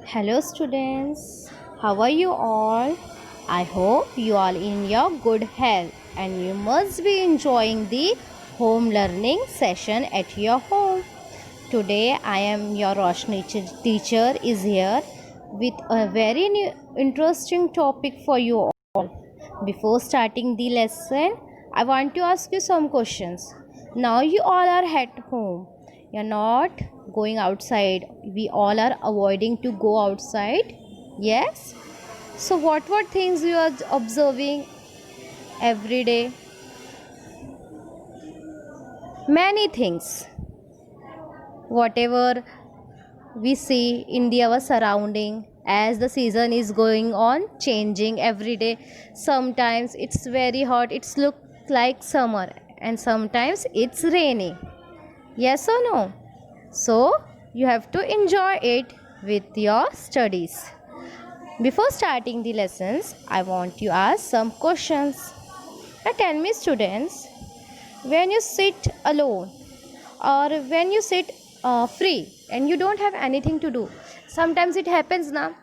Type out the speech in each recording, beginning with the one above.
Hello students, how are you all? I hope you are in your good health and you must be enjoying the home learning session at your home. Today I am your Roshni teacher is here with a very interesting topic for you all. Before starting the lesson, I want to ask you some questions. Now you all are at home. You're not going outside. We all are avoiding to go outside. Yes? So what things you are observing every day? Many things. Whatever we see in our surrounding as the season is going on changing every day. Sometimes it's very hot, it's look like summer, and sometimes it's rainy. Yes or no? So you have to enjoy it with your studies. Before starting the lessons, I want to ask some questions. Now tell me students, when you sit alone or when you sit free and you don't have anything to do, sometimes it happens now,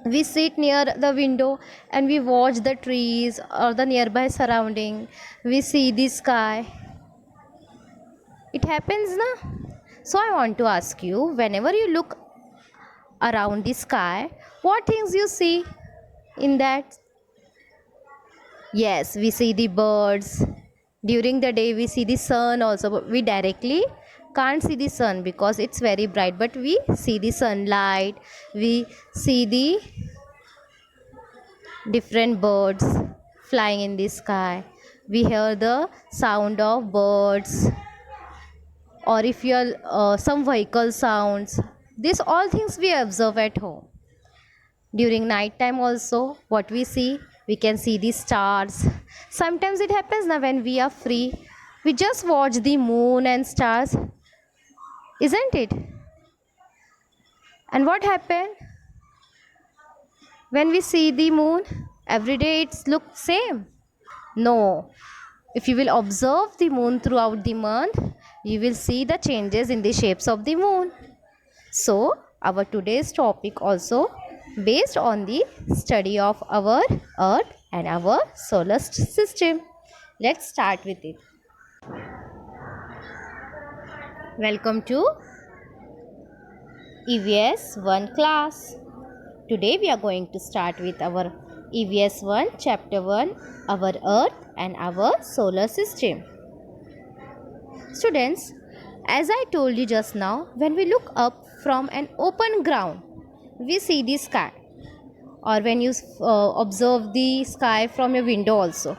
we sit near the window and we watch the trees or the nearby surrounding, we see the sky. It happens now. So I want to ask you, whenever you look around the sky, what things you see in that? Yes, we see the birds. During the day, we see the sun also, but we directly can't see the sun because it's very bright. But we see the sunlight, we see the different birds flying in the sky, we hear the sound of birds, or if you are some vehicle sounds. These all things we observe at home. During night time also, what we see, we can see the stars. Sometimes it happens now when we are free, we just watch the moon and stars, isn't it? And what happened when we see the moon? Every day it's look same. No, if you will observe the moon throughout the month, you will see the changes in the shapes of the moon. So our today's topic also based on the study of our earth and our solar system. Let's start with it. Welcome to EVS 1 class. Today we are going to start with our EVS 1 chapter 1, our earth and our solar system. Students, as I told you just now, when we look up from an open ground, we see the sky, or when you observe the sky from your window also.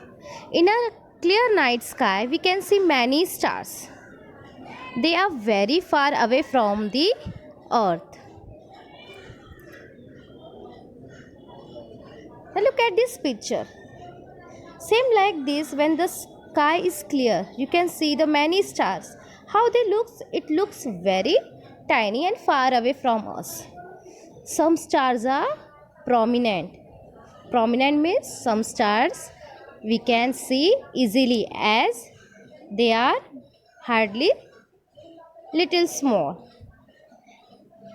In a clear night sky, we can see many stars. They are very far away from the earth. Now look at this picture. Same like this, when the sky is clear, you can see the many stars. How they looks? It looks very tiny and far away from us. Some stars are prominent. Prominent means some stars we can see easily as they are hardly little small.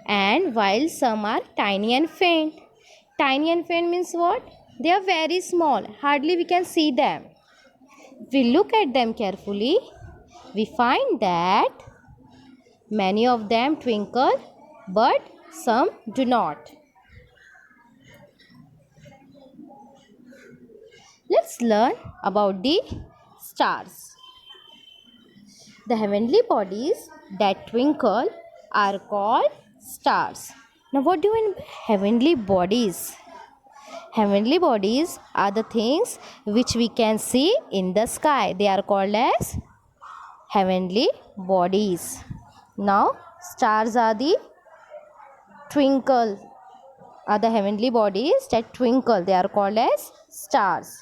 And while some are tiny and faint. Tiny and faint means what? They are very small. Hardly we can see them. If we look at them carefully, we find that many of them twinkle, but some do not. Let's learn about the stars. The heavenly bodies that twinkle are called stars. Now, what do you mean by heavenly bodies? Heavenly bodies are the things which we can see in the sky. They are called as heavenly bodies. Now, stars are the twinkle, are the heavenly bodies that twinkle. They are called as stars.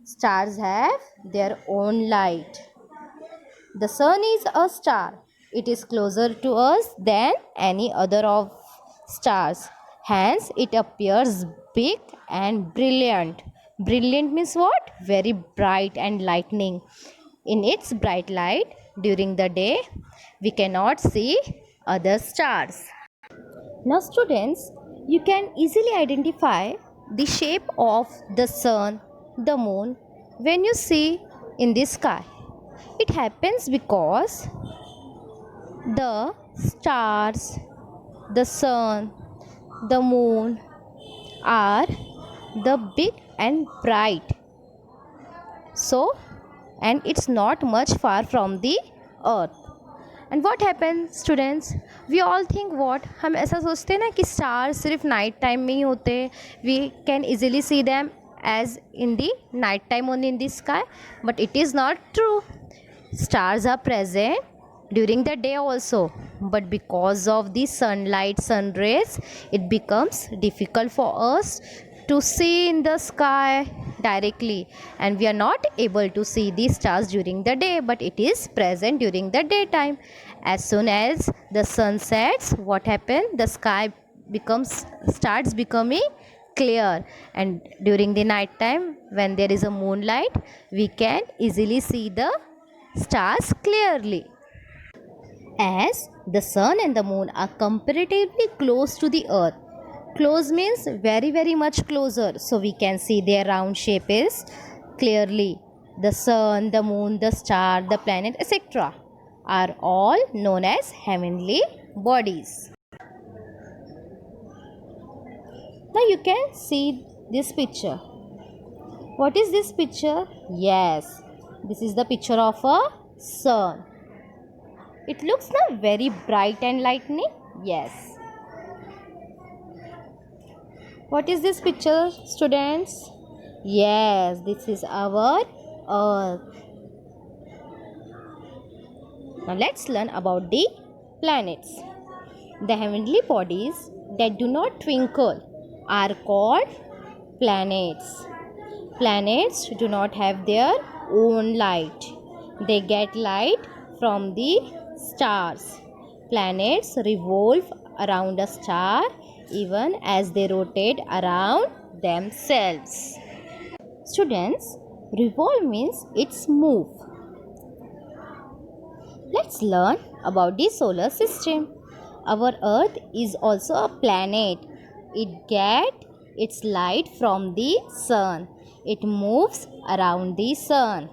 Stars have their own light. The sun is a star. It is closer to us than any other of stars. Hence, it appears big and brilliant. Brilliant means what? Very bright and lightning. In its bright light during the day, we cannot see other stars. Now students, You can easily identify the shape of the sun, the moon when you see in the sky. It happens because the stars, the sun, the moon are the big and bright. So, and it's not much far from the earth. And what happen students, we all think what, हम ऐसा सोचते हैं ना कि stars सिर्फ night time में ही होते हैं, we can easily see them as in the night time only in the sky, but it is not true. Stars are present during the day also, but because of the sunlight, sun rays, it becomes difficult for us to see in the sky directly, and we are not able to see the stars during the day, but it is present during the daytime. As soon as the sun sets, what happens, the sky starts becoming clear, and during the night time when there is a moonlight, we can easily see the stars clearly. As the sun and the moon are comparatively close to the earth, close means very very much closer, so we can see their round shape is clearly. The sun, the moon, the star, the planet, etc. are all known as heavenly bodies. Now you can see this picture. What is this picture? Yes, this is the picture of a sun. It looks now very bright and lightning. Yes. What is this picture, students? Yes, this is our earth. Now let's learn about the planets. The heavenly bodies that do not twinkle are called planets. Planets do not have their own light. They get light from the stars. Planets revolve around a star even as they rotate around themselves. Students, revolve means it's move. Let's learn about the solar system. Our earth is also a planet. It gets its light from the sun. It moves around the sun.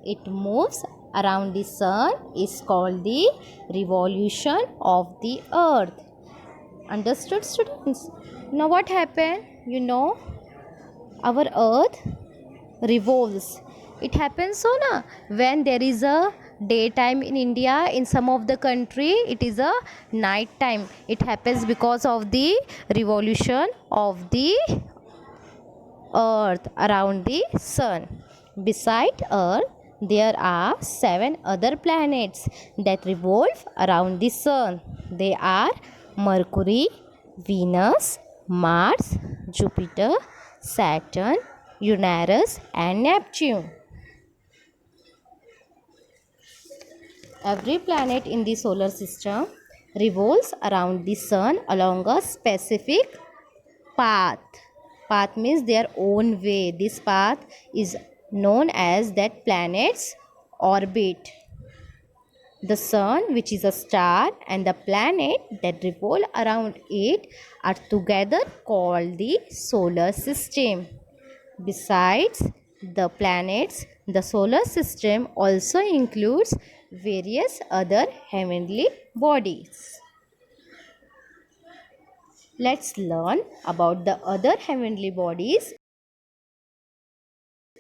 It moves around the sun is called the revolution of the earth. Understood, students? Now what happened? You know, our earth revolves. It happens so na, when there is a daytime in India, in some of the country it is a night time. It happens because of the revolution of the earth around the sun. Beside earth, there are 7 other planets that revolve around the sun. They are Mercury, Venus, Mars, Jupiter, Saturn, Uranus and Neptune. Every planet in the solar system revolves around the sun along a specific path. Path means their own way. This path is known as that planet's orbit. The sun, which is a star, and the planet that revolve around it are together called the solar system. Besides the planets, the solar system also includes various other heavenly bodies. Let's learn about the other heavenly bodies.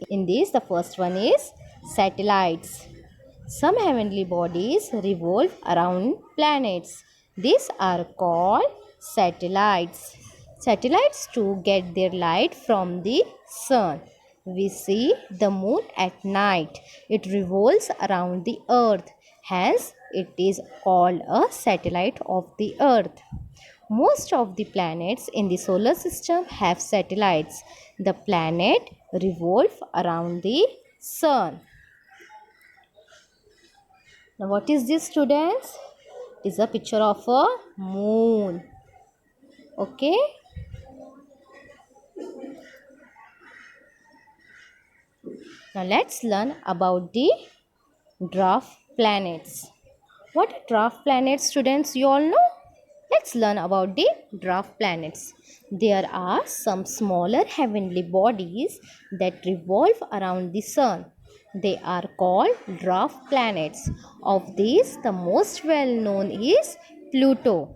In this, the first one is satellites. Some heavenly bodies revolve around planets. These are called satellites. Satellites too get their light from the sun. We see the moon at night. It revolves around the earth. Hence, it is called a satellite of the earth. Most of the planets in the solar system have satellites. The planet revolve around the sun. Now what is this, students? It is a picture of a moon. Okay. Now let's learn about the dwarf planets. What are dwarf planets, students? You all know? Let's learn about the dwarf planets. There are some smaller heavenly bodies that revolve around the sun. They are called dwarf planets. Of these, the most well known is Pluto.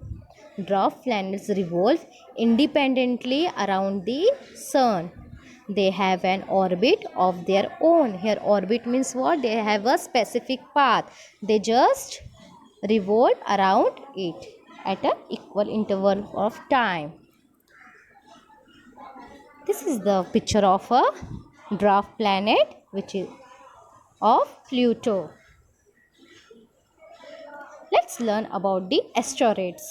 Dwarf planets revolve independently around the sun. They have an orbit of their own. Here, orbit means what? They have a specific path. They just revolve around it at an equal interval of time. This is the picture of a dwarf planet which is of Pluto. Let's learn about the asteroids.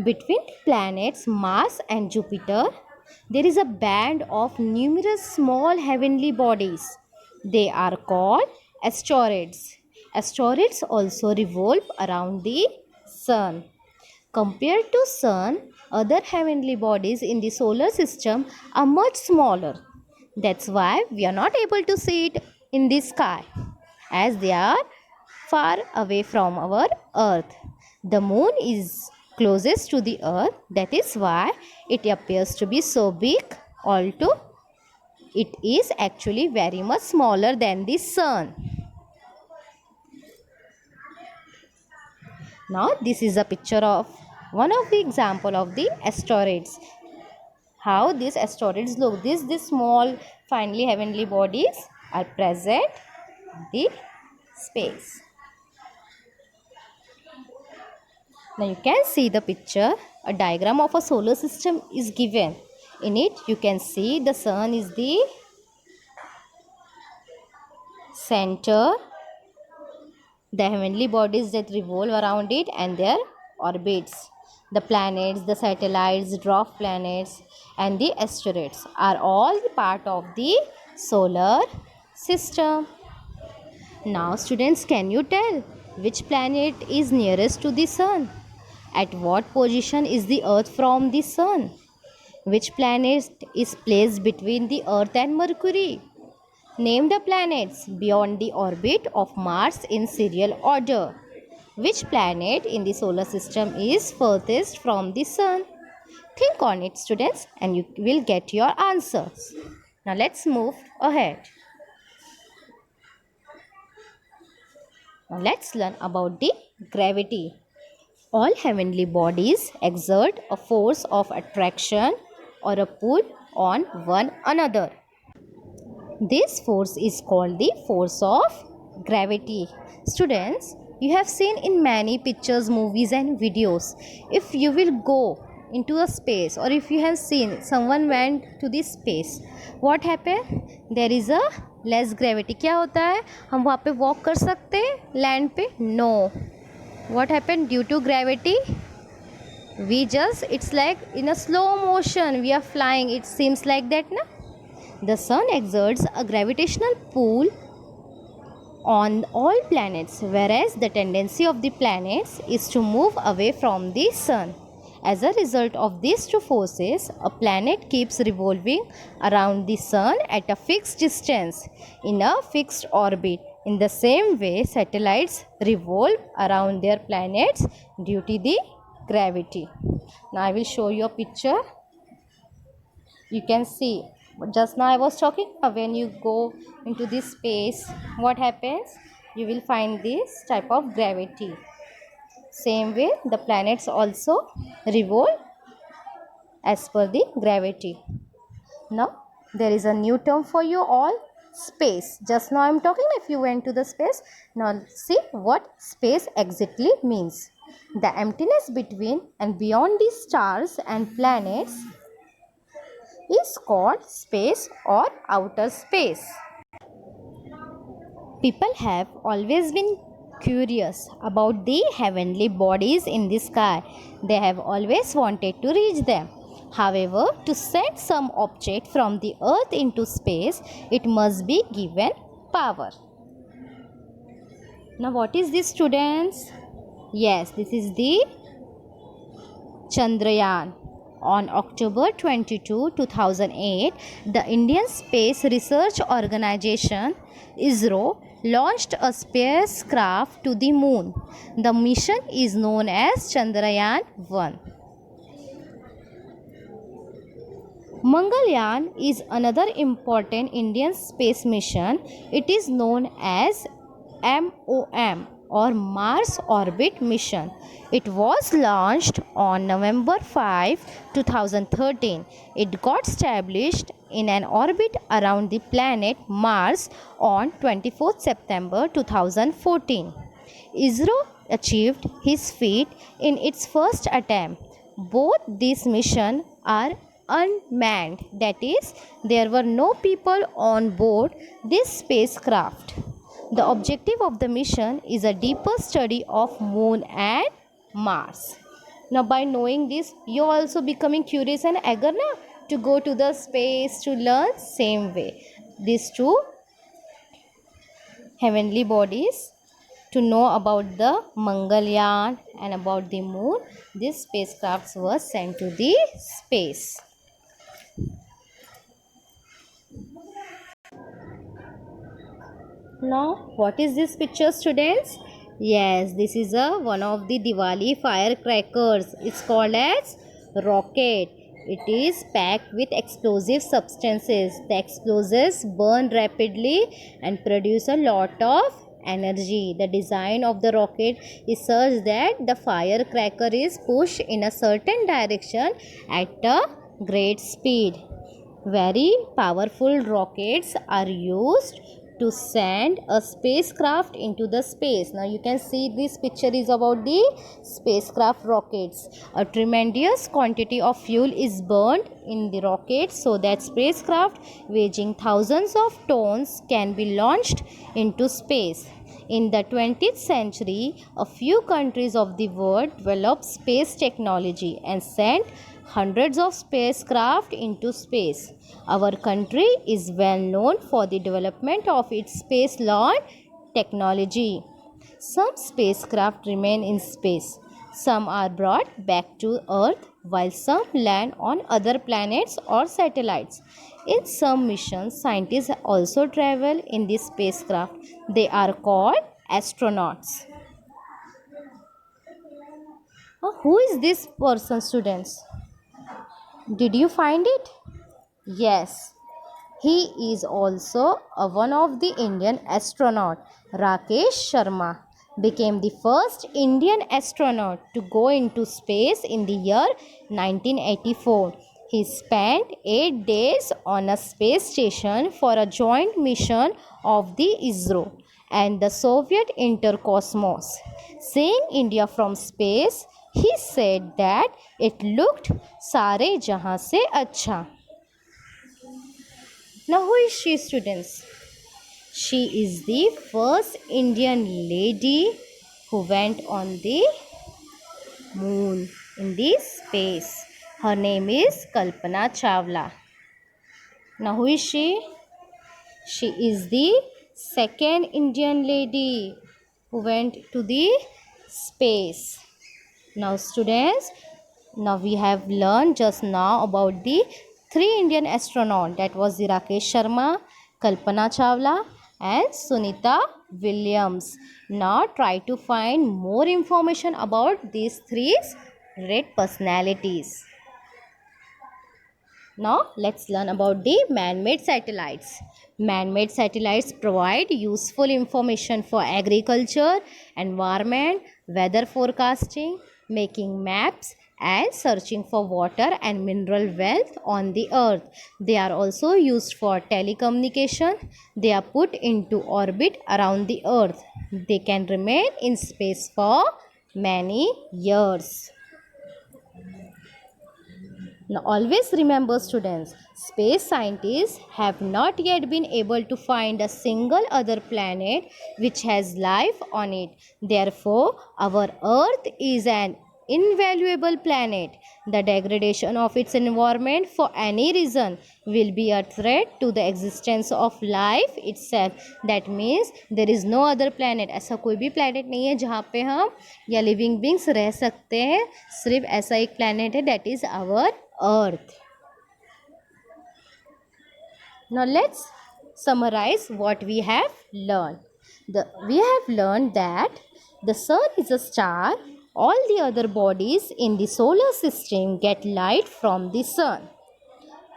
Between planets Mars and Jupiter, there is a band of numerous small heavenly bodies. They are called asteroids. Asteroids also revolve around the sun. Compared to sun, other heavenly bodies in the solar system are much smaller. That's why we are not able to see it in the sky, as they are far away from our earth. The moon is closest to the earth, that is why it appears to be so big, although it is actually very much smaller than the sun. Now this is a picture of one of the example of the asteroids. How these asteroids look. These small finely heavenly bodies are present in the space. Now you can see the picture. A diagram of a solar system is given. In it you can see the sun is the center, the heavenly bodies that revolve around it and their orbits. The planets, the satellites, dwarf planets and the asteroids are all part of the solar system. Now students, can you tell which planet is nearest to the sun? At what position is the earth from the sun? Which planet is placed between the earth and Mercury? Name the planets beyond the orbit of Mars in serial order. Which planet in the solar system is furthest from the sun? Think on it, students, and you will get your answers. Now let's move ahead. Now let's learn about the gravity. All heavenly bodies exert a force of attraction or a pull on one another. This force is called the force of gravity. Students, you have seen in many pictures, movies and videos, if you will go into a space or if you have seen someone went to this space, what happened? There is a less gravity. क्या होता है? हम वहाँ पे walk कर सकते हैं land पे? No. What happened? Due to gravity, we just, it's like in a slow motion we are flying. It seems like that, na? The sun exerts a gravitational pull on all planets, whereas the tendency of the planets is to move away from the sun. As a result of these two forces, a planet keeps revolving around the sun at a fixed distance in a fixed orbit. In the same way, satellites revolve around their planets due to the gravity. Now I will show you a picture. You can see, just now I was talking, when you go into this space, what happens? You will find this type of gravity. Same way, the planets also revolve as per the gravity. Now, there is a new term for you all, space. Just now I am talking if you went to the space. Now, see what space exactly means. The emptiness between and beyond the stars and planets is called space or outer space. People have always been curious about the heavenly bodies in the sky. They have always wanted to reach them. However, to send some object from the earth into space, it must be given power. Now what is this, students? Yes, this is the Chandrayaan. On October 22, 2008, the Indian Space Research Organization (ISRO) launched a spacecraft to the moon. The mission is known as Chandrayaan 1. Mangalyaan is another important Indian space mission. It is known as MOM or Mars Orbit Mission. It was launched on November 5, 2013. It got established in an orbit around the planet Mars on 24th September 2014. ISRO achieved his feat in its first attempt. Both these missions are unmanned, that is, there were no people on board this spacecraft. The objective of the mission is a deeper study of moon and Mars. Now by knowing this, you are also becoming curious and eager na, to go to the space to learn same way. These two heavenly bodies, to know about the Mangalyaan and about the moon, these spacecrafts were sent to the space. Now, what is this picture, students? Yes, this is one of the Diwali firecrackers. It's called as rocket. It is packed with explosive substances. The explosives burn rapidly and produce a lot of energy. The design of the rocket is such that the firecracker is pushed in a certain direction at a great speed. Very powerful rockets are used to send a spacecraft into the space. Now you can see this picture is about the spacecraft rockets. A tremendous quantity of fuel is burned in the rocket so that spacecraft weighing thousands of tons can be launched into space. In the 20th century, a few countries of the world developed space technology and sent hundreds of spacecraft into space. Our country is well known for the development of its space launch technology. Some spacecraft remain in space. Some are brought back to Earth while some land on other planets or satellites. In some missions, scientists also travel in this spacecraft. They are called astronauts. Who is this person, students? Did you find it? Yes, he is also one of the Indian astronaut. Rakesh Sharma became the first Indian astronaut to go into space in the year 1984. He spent 8 days on a space station for a joint mission of the ISRO and the Soviet Intercosmos. Seeing India from space, he said that it looked सारे जहाँ से अच्छा. Now who is she, students? She is the first Indian lady who went on the moon in the space. Her name is Kalpana Chawla. Now who is she? She is the second Indian lady who went to the space. Now students, now we have learned just now about the three Indian astronauts, that was the Rakesh Sharma, Kalpana Chawla and Sunita Williams. Now try to find more information about these three great personalities. Now let's learn about the man-made satellites. Man-made satellites provide useful information for agriculture, environment, weather forecasting, making maps and searching for water and mineral wealth on the earth. They are also used for telecommunication. They are put into orbit around the earth. They can remain in space for many years. Now always remember, students, space scientists have not yet been able to find a single other planet which has life on it. Therefore, our Earth is an invaluable planet. The degradation of its environment for any reason will be a threat to the existence of life itself. That means there is no other planet. ऐसा कोई भी planet नहीं है जहाँ पे हम या living beings रह सकते हैं. सिर्फ ऐसा एक planet है, that is our Earth. Now let's summarize what we have learned. We have learned that the sun is a star. All the other bodies in the solar system get light from the sun.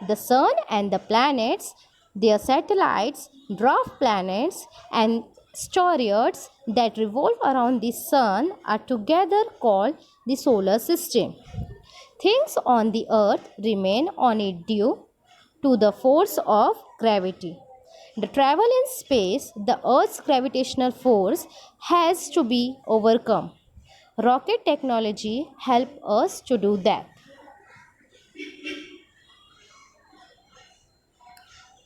The sun and the planets, their satellites, dwarf planets, and asteroids that revolve around the sun are together called the solar system. Things on the earth remain on it due to the force of gravity. The travel in space, the earth's gravitational force has to be overcome. Rocket technology help us to do that.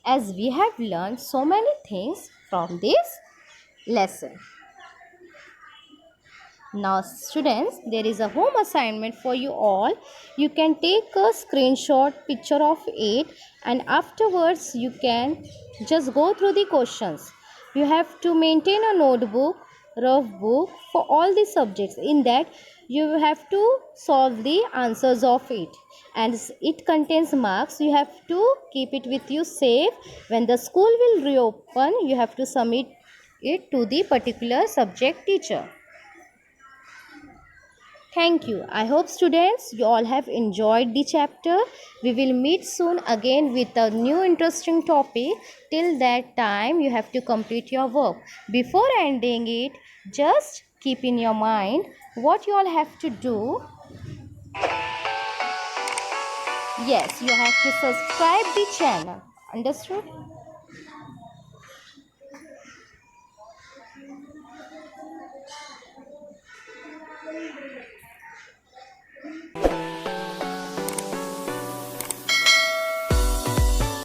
As we have learned so many things from this lesson. Now students, there is a home assignment for you all. You can take a screenshot picture of it, and afterwards you can just go through the questions. You have to maintain a notebook, rough book for all the subjects. In that you have to solve the answers of it, and it contains marks. You have to keep it with you safe. When the school will reopen, you have to submit it to the particular subject teacher. Thank you. I hope students you all have enjoyed the chapter. We will meet soon again with a new interesting topic. Till that time you have to complete your work. Before ending it, just keep in your mind what you all have to do. Yes, you have to subscribe the channel. Understood?